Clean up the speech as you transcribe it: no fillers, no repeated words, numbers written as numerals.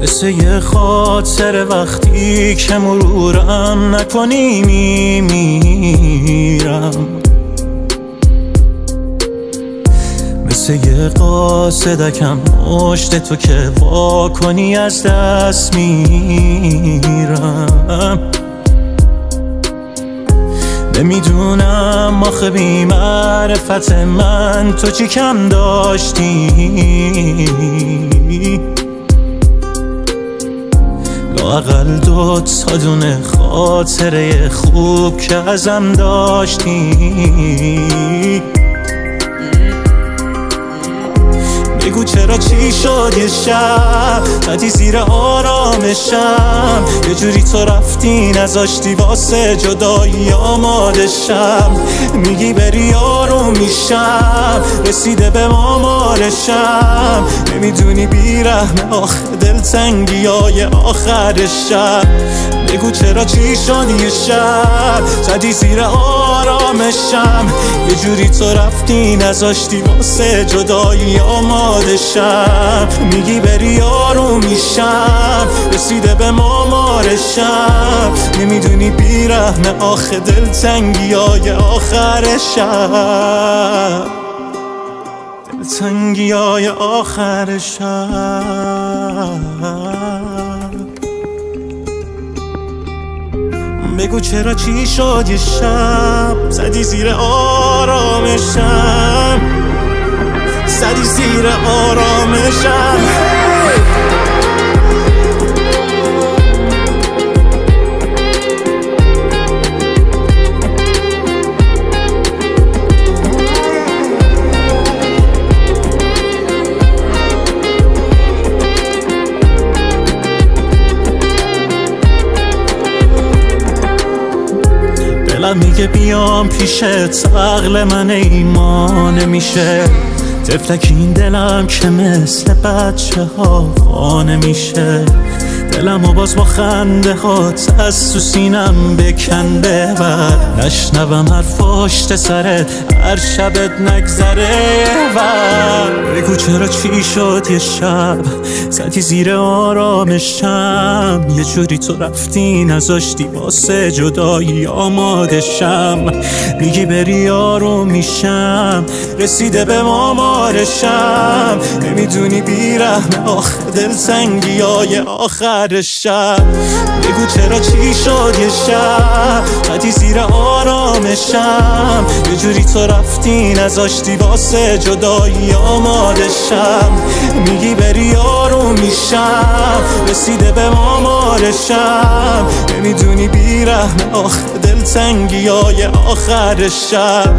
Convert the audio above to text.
مثل یه خاطر وقتی که مرورم نکنی میمیرم، مثل یه قاصدکم مشت تو که وا کنی از دست میرم. نمیدونم آخه بی معرفت من تو چی کم داشتی، لااقل 2 تا دونه خاطره خوب که ازم داشتی. بگو چرا چی شد یه شب زدی زیر آرامشم، یه جوری تو رفتی نذاشتی واسه جدایی آمادشم. میگی بری آروم میشم، رسیده به مامارشم، نمیدونی بیرحم آخه دلتنگی های آخرشم. بگو چرا چی شد یه شب زدی زیر آرامشم، یه جوری تو رفتی نذاشتی واسه جدایی آمادشم. میگی بری آروم میشم، رسیده به مامارشم، نمیدونی بیرحم آخه دلتنگی های آخرشم، دلتنگی های آخرشم. بگو چرا چی شد یه شب زدی زیر آرامشم، زدی زیر آرامشم. دلم میگه بیام پیشت، عقل من ایمان میشه، طفلک این دلم که مثل بچه ها خانه میشه. دلم و باز با خنده هات از تو سینم بکنده و نشنوم حرف پشت سرت هر شبت نگذره. و بگو چرا چی شد یه شب زدی زیر آرامشم، یه جوری تو رفتی نذاشتی واسه جدایی آمادشم. میگی بری آروم میشم، رسیده به مامارشم، نمیدونی بیرحم آخه دلتنگی های آخرشم. بگو چرا چی شد یه شب زدی زیر آرامشم، یه جوری تو رفتی نذاشتی واسه جدایی آمادشم. میگی بری آروم میشم، رسیده به مامارشم، نمیدونی بیرحم آخه دلتنگی های آخرشم.